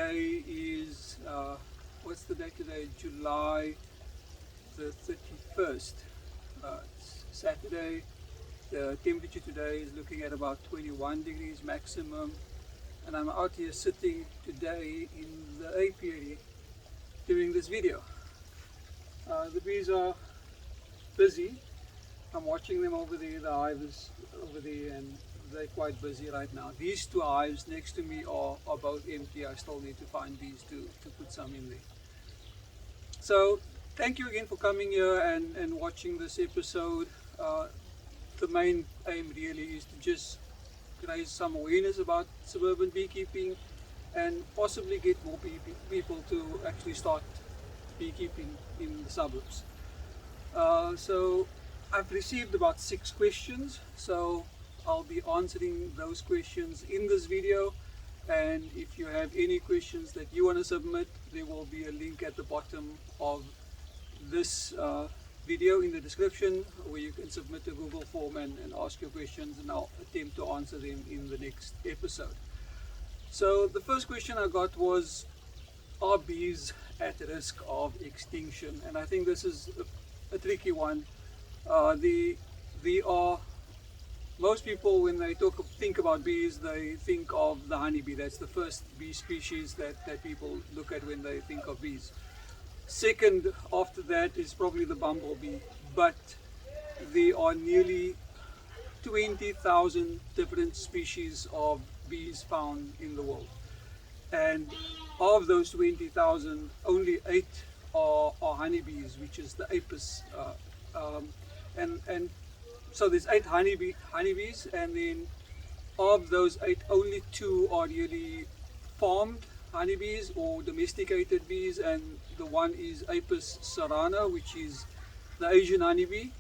Today is, what's the date today? July the 31st. It's Saturday. The temperature today is looking at about 21 degrees maximum, and I'm out here sitting today in the apiary doing this video. The bees are busy. I'm watching them over there. The hive is over there and they're quite busy right now. These two hives next to me are both empty. I still need to find bees to put some in there. So thank you again for coming here and watching this episode. The main aim really is to just raise some awareness about suburban beekeeping and possibly get more people to actually start beekeeping in the suburbs. So I've received about 6 questions, so I'll be answering those questions in this video, and if you have any questions that you want to submit, there will be a link at the bottom of this video in the description where you can submit a Google form and ask your questions, and I'll attempt to answer them in the next episode. So the first question I got was, are bees at risk of extinction? And I think this is a tricky one. Most people, when they think about bees, they think of the honeybee. That's the first bee species that people look at when they think of bees. Second after that is probably the bumblebee, but there are nearly 20,000 different species of bees found in the world. And of those 20,000, only 8 are honeybees, which is the apis. And so there's 8 honeybees, and then of those 8, only 2 are really farmed honeybees or domesticated bees, and the one is Apis cerana, which is the Asian honeybee,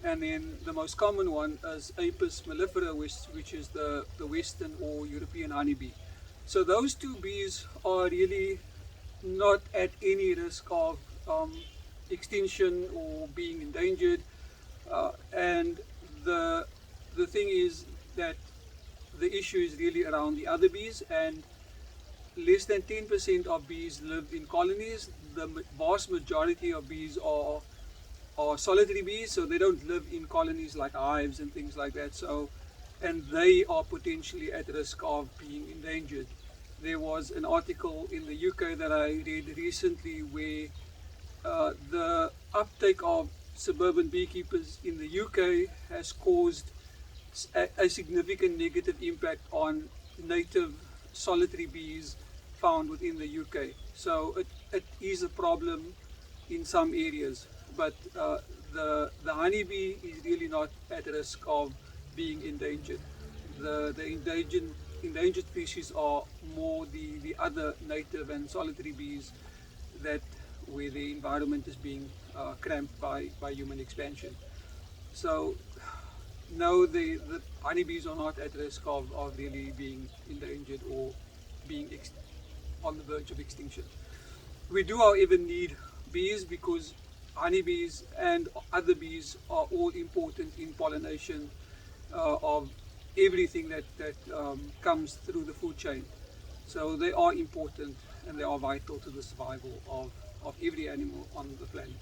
and then the most common one is Apis mellifera, which is the Western or European honeybee. So those 2 bees are really not at any risk of extinction or being endangered, and the thing is that the issue is really around the other bees, and less than 10% of bees live in colonies. The vast majority of bees are solitary bees, so they don't live in colonies like hives and things like that. So, and they are potentially at risk of being endangered. There was an article in the UK that I read recently where the uptake of suburban beekeepers in the UK has caused a significant negative impact on native solitary bees found within the UK. So it is a problem in some areas, but the honeybee is really not at risk of being endangered. The endangered species are more the other native and solitary bees where the environment is being cramped by human expansion. So no, the honeybees are not at risk of really being endangered or being on the verge of extinction. We do, however, need bees because honeybees and other bees are all important in pollination of everything that comes through the food chain. So they are important and they are vital to the survival of every animal on the planet.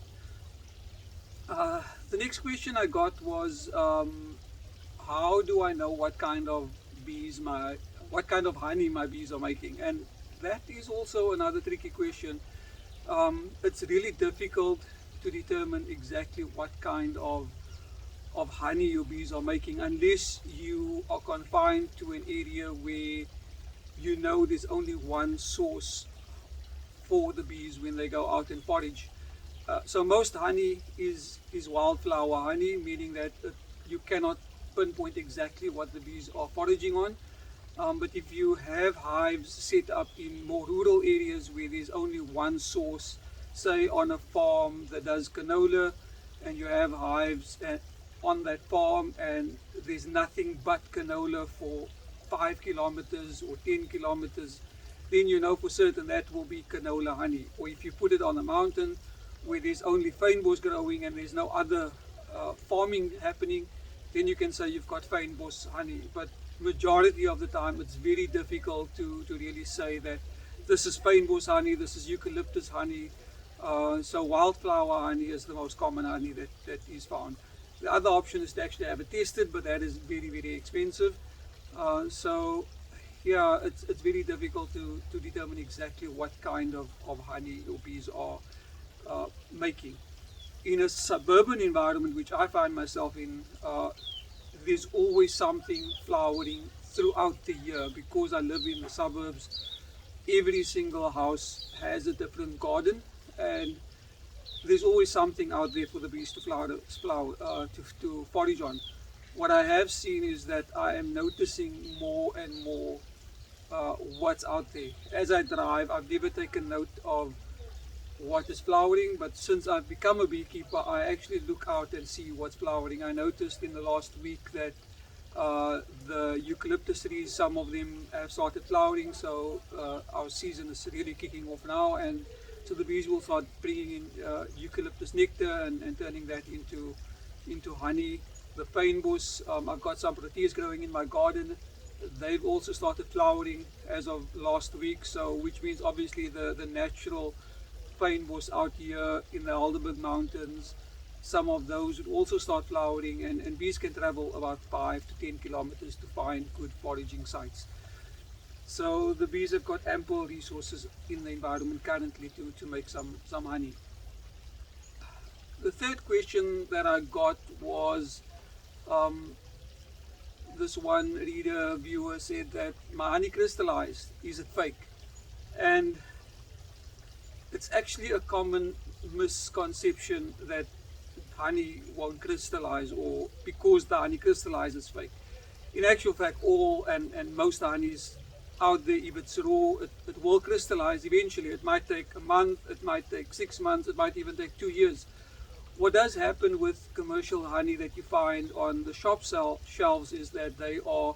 The next question I got was, how do I know what kind of honey my bees are making? And that is also another tricky question. It's really difficult to determine exactly what kind of honey your bees are making unless you are confined to an area where you know there's only one source for the bees when they go out and forage. So most honey is wildflower honey, meaning that you cannot pinpoint exactly what the bees are foraging on. But if you have hives set up in more rural areas where there's only one source, say on a farm that does canola, and you have hives on that farm and there's nothing but canola for 5 kilometers or 10 kilometers, then you know for certain that will be canola honey. Or if you put it on a mountain where there's only fynbos growing and there's no other farming happening, then you can say you've got fynbos honey. But majority of the time it's very difficult to really say that this is fynbos honey, this is eucalyptus honey. So wildflower honey is the most common honey that is found. The other option is to actually have it tested, but that is very, very expensive. So yeah, it's very difficult to determine exactly what kind of honey your bees are making. In a suburban environment, which I find myself in, there's always something flowering throughout the year. Because I live in the suburbs, every single house has a different garden, and there's always something out there for the bees to to forage on. What I have seen is that I am noticing more and more what's out there. As I drive, I've never taken note of what is flowering, but since I've become a beekeeper, I actually look out and see what's flowering. I noticed in the last week that the eucalyptus trees, some of them have started flowering, so our season is really kicking off now, and so the bees will start bringing in eucalyptus nectar and turning that into honey. The fynbos, I've got some proteas growing in my garden. They've also started flowering as of last week, so which means obviously the natural fynbos out here in the Helderberg Mountains, some of those would also start flowering, and bees can travel about 5 to 10 kilometers to find good foraging sites. So the bees have got ample resources in the environment currently to make some honey. The third question that I got was, this one reader, viewer said that my honey crystallized, is it fake? And it's actually a common misconception that honey won't crystallize, or because the honey crystallizes fake. In actual fact, all and most honeys out there, if it's raw, it will crystallize eventually. It might take a month, it might take 6 months, it might even take 2 years. What does happen with commercial honey that you find on the shop shelves is that they are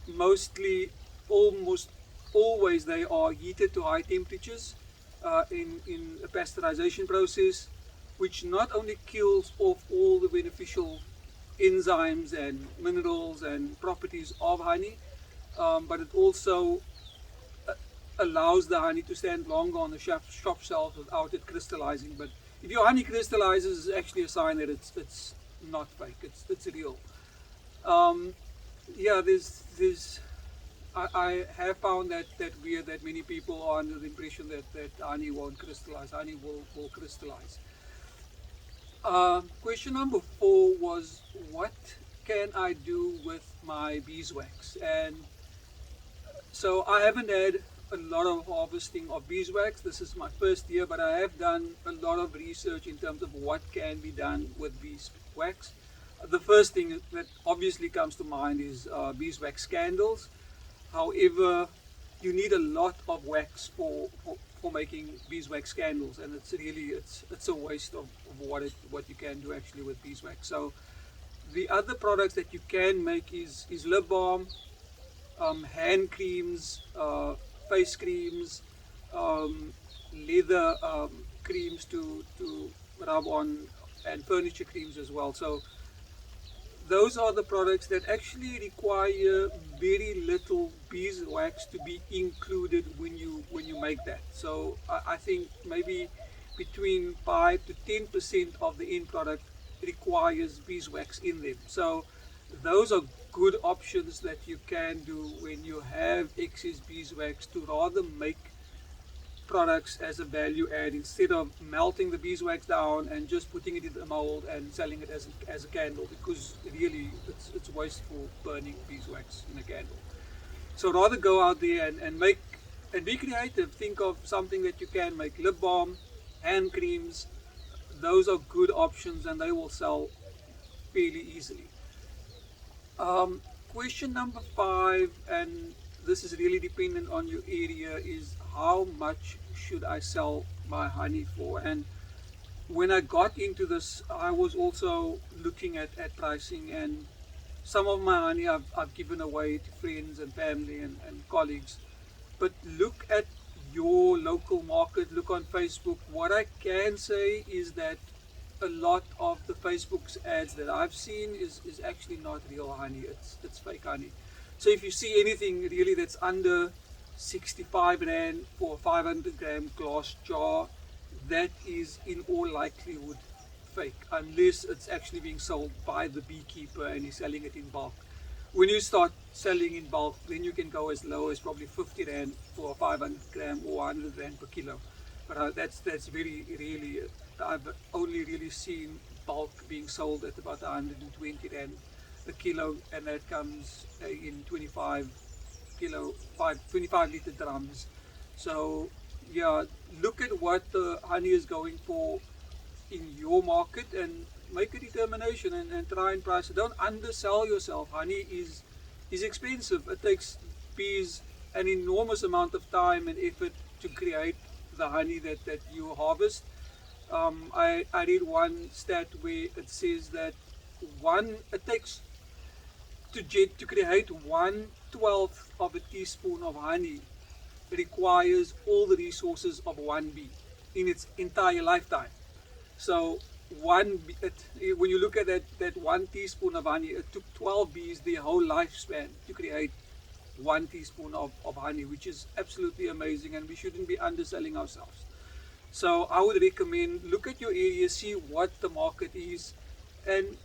mostly, almost always, they are heated to high temperatures in a pasteurization process, which not only kills off all the beneficial enzymes and minerals and properties of honey, but it also allows the honey to stand longer on the shop shelf without it crystallizing. But if your honey crystallizes, it's actually a sign that it's not fake, it's real. Yeah, I have found that weird, that many people are under the impression that honey won't crystallize. Honey will crystallize. Question number 4 was, what can I do with my beeswax? And so I haven't had a lot of harvesting of beeswax. This is my first year, but I have done a lot of research in terms of what can be done with beeswax. The first thing that obviously comes to mind is beeswax candles. However, you need a lot of wax for making beeswax candles, and it's really it's a waste of what you can do actually with beeswax. So the other products that you can make is lip balm, hand creams, face creams, leather creams to rub on, and furniture creams as well. So those are the products that actually require very little beeswax to be included when you make that. So I think maybe between 5 to 10% of the end product requires beeswax in them. So those are good options that you can do when you have excess beeswax, to rather make products as a value add instead of melting the beeswax down and just putting it in the mold and selling it as a candle, because really it's wasteful burning beeswax in a candle. So rather go out there and make, and be creative. Think of something that you can make. Lip balm, hand creams, those are good options and they will sell fairly easily. Question number 5, and this is really dependent on your area, is how much should I sell my honey for? And when I got into this, I was also looking at pricing, and some of my honey I've given away to friends and family and colleagues. But look at your local market, look on Facebook. What I can say is that a lot of the Facebook's ads that I've seen is actually not real honey, it's fake honey. So if you see anything really that's under 65 Rand for a 500 gram glass jar, that is in all likelihood fake, unless it's actually being sold by the beekeeper and he's selling it in bulk. When you start selling in bulk, then you can go as low as probably 50 Rand for a 500 gram or 100 Rand per kilo. But that's very really, I've only really seen bulk being sold at about 120 Rand a kilo, and that comes in 25 liter drums. So yeah, look at what the honey is going for in your market and make a determination and try and price it. Don't undersell yourself. Honey is expensive. It takes bees an enormous amount of time and effort to create the honey that you harvest. I read one stat where it says that it takes to create 1/12 of a teaspoon of honey requires all the resources of one bee in its entire lifetime. So when you look at that 1 teaspoon of honey, it took 12 bees their whole lifespan to create 1 teaspoon of honey, which is absolutely amazing, and we shouldn't be underselling ourselves. So I would recommend, look at your area, see what the market is, and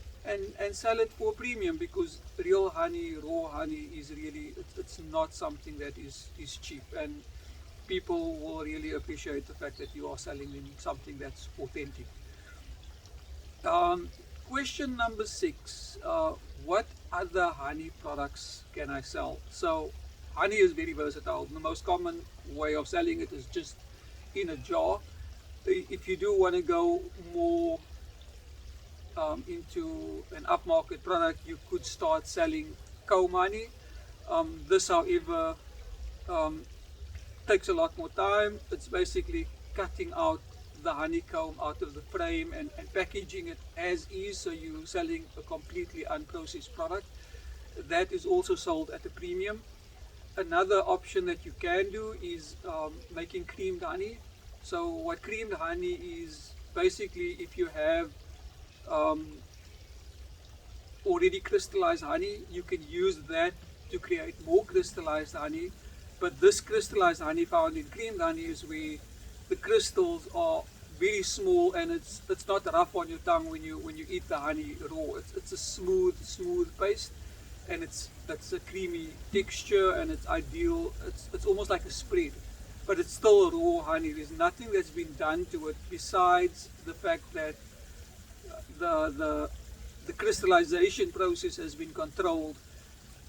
sell it for a premium, because real honey, raw honey is really, it's not something that is cheap, and people will really appreciate the fact that you are selling them something that's authentic. Question number 6, what other honey products can I sell? So honey is very versatile. The most common way of selling it is just in a jar. If you do want to go more into an upmarket product, you could start selling comb honey. This, however, takes a lot more time. It's basically cutting out the honeycomb out of the frame and packaging it as is, so you're selling a completely unprocessed product. That is also sold at a premium. Another option that you can do is making creamed honey. So what creamed honey is, basically, if you have already crystallized honey, you can use that to create more crystallized honey. But this crystallized honey found in creamed honey is where the crystals are very small, and it's not rough on your tongue when you eat the honey raw. It's a smooth paste, and it's a creamy texture, and it's ideal. It's almost like a spread, but it's still raw honey. There's nothing that's been done to it besides the fact that the crystallization process has been controlled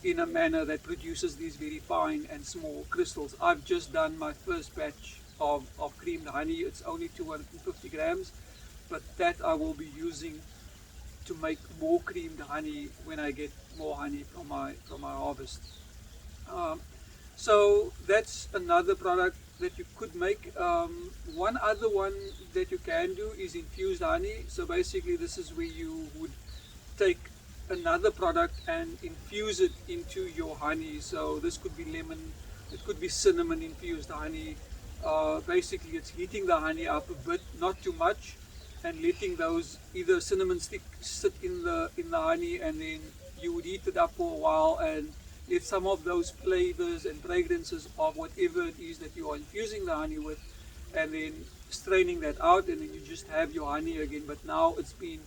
in a manner that produces these very fine and small crystals. I've just done my first batch of creamed honey. It's only 250 grams, but that I will be using to make more creamed honey when I get more honey from my harvest. So that's another product that you could make. One other one that you can do is infused honey. So basically, this is where you would take another product and infuse it into your honey. So this could be lemon, it could be cinnamon infused honey. Basically, it's heating the honey up a bit, not too much, and letting those either cinnamon stick sit in the honey, and then you would heat it up for a while and let some of those flavors and fragrances of whatever it is that you are infusing the honey with, and then straining that out, and then you just have your honey again. But now it's been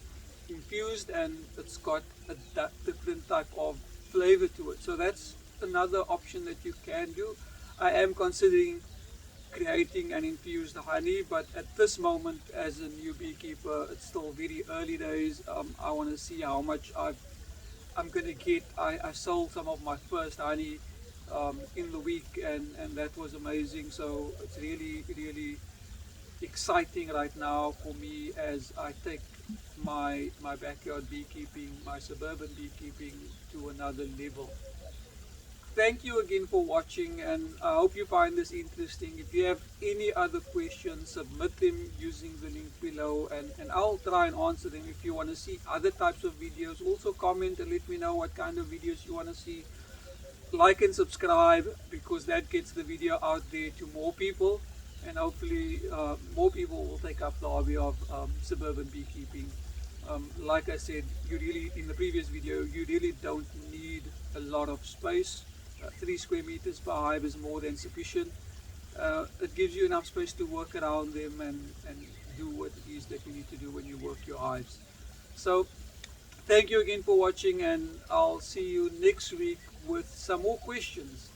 infused and it's got a different type of flavor to it. So that's another option that you can do. I am considering creating an infused honey, but at this moment, as a new beekeeper, it's still very early days. I want to see how much I'm going to get. I sold some of my first honey in the week, and that was amazing. So it's really exciting right now for me as I take my backyard beekeeping, my suburban beekeeping to another level. Thank you again for watching, and I hope you find this interesting. If you have any other questions, submit them using the link below, and I'll try and answer them. If you want to see other types of videos, also comment and let me know what kind of videos you want to see. Like and subscribe, because that gets the video out there to more people, and hopefully more people will take up the hobby of suburban beekeeping. Like I said, in the previous video, you really don't need a lot of space. 3 square meters per hive is more than sufficient. It gives you enough space to work around them and do what it is that you need to do when you work your hives. So thank you again for watching, and I'll see you next week with some more questions.